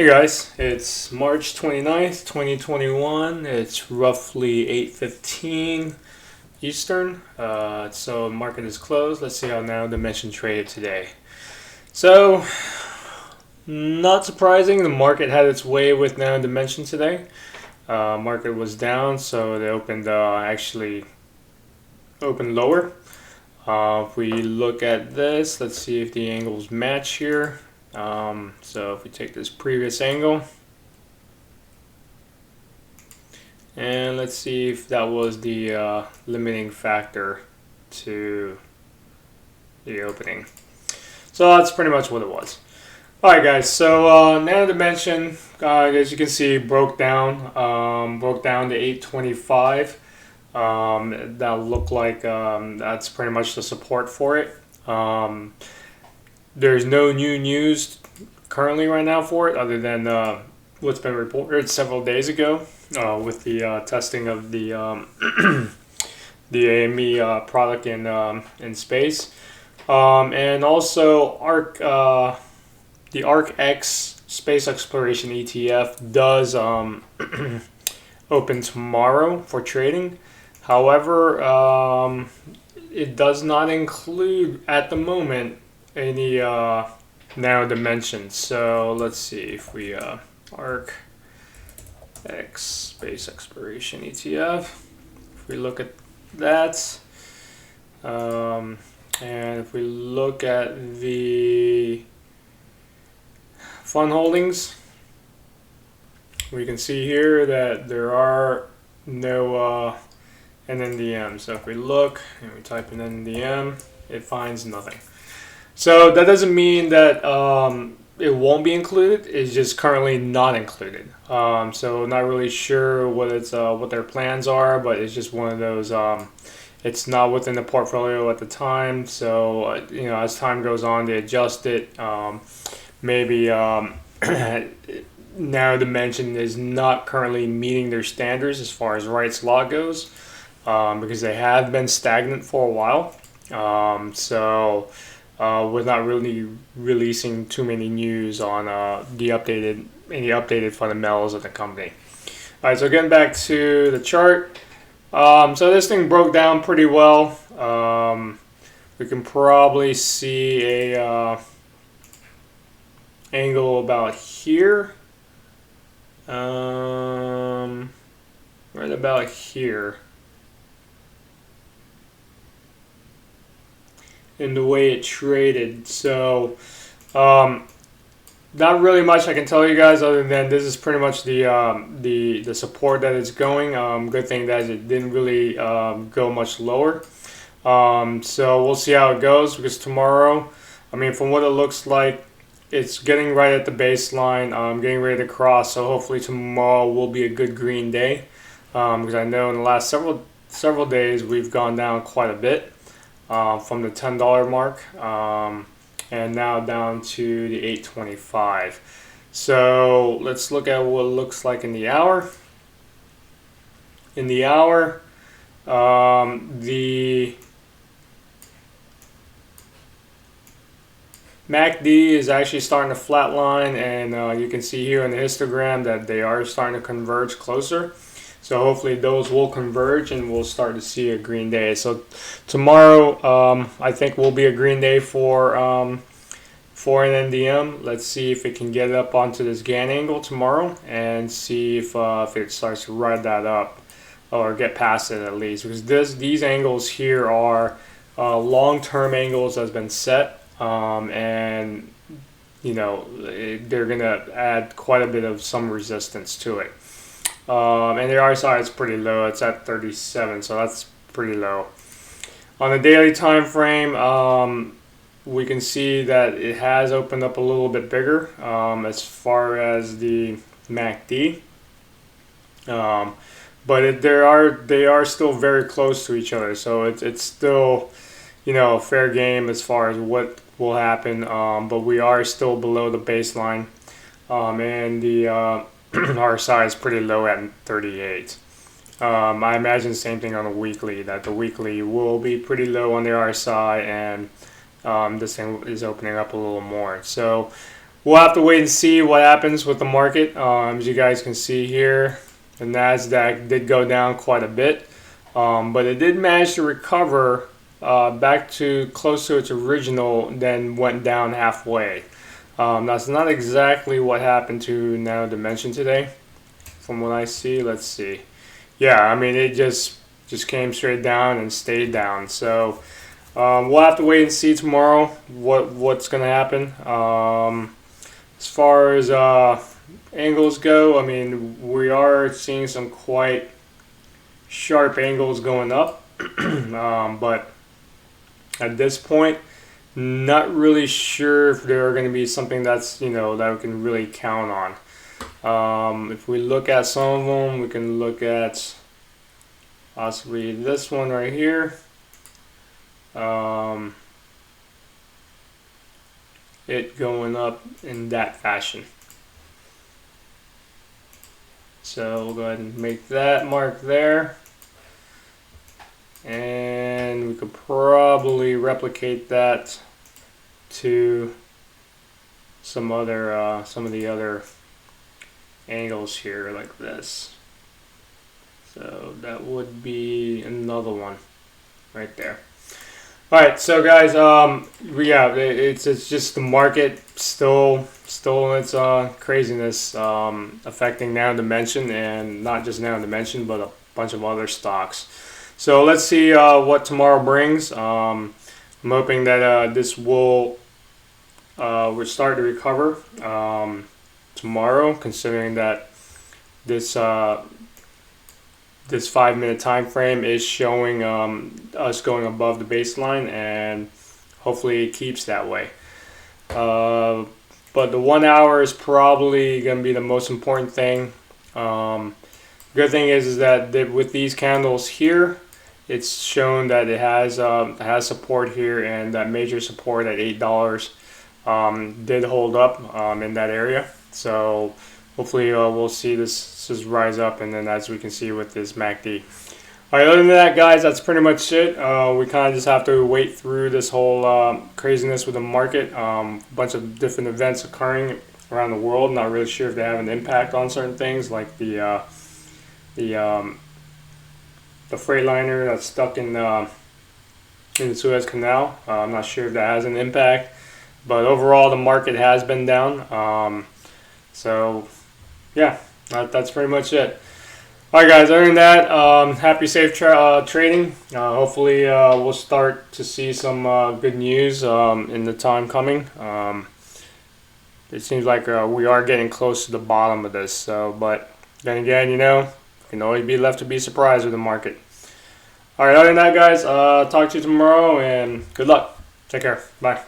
Hey guys, it's March 29th, 2021. It's roughly 8:15 Eastern. So market is closed. Let's see how NNDM traded today. So, not surprising, the market had its way with NNDM today. Market was down, so they actually opened lower. If we look at this, let's see if the angles match here. So if we take this previous angle, and let's see if that was the limiting factor to the opening. So that's pretty much what it was. Alright guys, so NNDM, as you can see, broke down to 825. That looked like that's pretty much the support for it. There's no new news currently right now for it other than what's been reported several days ago with the testing of the the AME product in space, and also the ARC-X space exploration ETF does open tomorrow for trading. However, it does not include at the moment any NNDM. So let's see if we ARC-X space exploration ETF. If we look at that, and if we look at the fund holdings, we can see here that there are no NNDM. So if we look and we type in NNDM, it finds nothing. So that doesn't mean that it won't be included. It's just currently not included. So not really sure what their plans are, but it's just one of those. It's not within the portfolio at the time. So as time goes on, they adjust it. Maybe NNDM is not currently meeting their standards as far as Wright's Law goes, because they have been stagnant for a while. We're not really releasing too many news on any updated fundamentals of the company. All right, so getting back to the chart. So this thing broke down pretty well. We can probably see a angle about here. Right about here. In the way it traded. So not really much I can tell you guys other than this is pretty much the support that it's going. Good thing that it didn't really go much lower. So we'll see how it goes, because tomorrow, from what it looks like, it's getting right at the baseline, getting ready to cross. So hopefully tomorrow will be a good green day, because I know in the last several days we've gone down quite a bit. From the $10 mark, and now down to the 825. So let's look at what it looks like in the hour. In the hour, the MACD is actually starting to flatline, and you can see here in the histogram that they are starting to converge closer. So hopefully those will converge and we'll start to see a green day. So tomorrow, I think will be a green day for NNDM. Let's see if it can get up onto this Gann angle tomorrow and see if it starts to ride that up or get past it at least. Because these angles here are long-term angles that's been set, and they're gonna add quite a bit of some resistance to it. And the RSI is pretty low. It's at 37, so that's pretty low. On the daily time frame, we can see that it has opened up a little bit bigger as far as the MACD. But they are still very close to each other, so it's still fair game as far as what will happen. But we are still below the baseline, and the RSI is pretty low at 38. I imagine the same thing on the weekly, that the weekly will be pretty low on the RSI, and this thing is opening up a little more. So we'll have to wait and see what happens with the market. As you guys can see here, the NASDAQ did go down quite a bit, but it did manage to recover back to close to its original, then went down halfway. That's not exactly what happened to Nano Dimension today, from what I see. Let's see. Yeah, I mean, it just came straight down and stayed down. So we'll have to wait and see tomorrow what's going to happen. As far as angles go, I mean, we are seeing some quite sharp angles going up, but at this point, not really sure if they're going to be something that's, you know, that we can really count on. If we look at some of them, we can look at possibly this one right here. It going up in that fashion. So we'll go ahead and make that mark there. And we could probably replicate that to some of the other angles here, like this. So that would be another one right there. All right, so guys, yeah, it's just the market still in its craziness, affecting Nano Dimension, and not just Nano Dimension, but a bunch of other stocks. So let's see what tomorrow brings. I'm hoping that this will start to recover tomorrow, considering that this 5-minute time frame is showing us going above the baseline, and hopefully it keeps that way. But the 1 hour is probably going to be the most important thing. Good thing is that with these candles here, it's shown that it has support here, and that major support at $8 did hold up in that area. So hopefully we'll see this just rise up, and then as we can see with this MACD. All right, other than that, guys, that's pretty much it. We kind of just have to wait through this whole craziness with the market. A bunch of different events occurring around the world. Not really sure if they have an impact on certain things, like the freightliner that's stuck in the Suez Canal. I'm not sure if that has an impact, but overall the market has been down. So yeah, that's pretty much it. All right, guys, other than that, happy safe trading. Hopefully we'll start to see some good news in the time coming. It seems like we are getting close to the bottom of this. So, but then again, you know, can always be left to be surprised with the market. All right, other than that, guys, talk to you tomorrow, and good luck. Take care. Bye.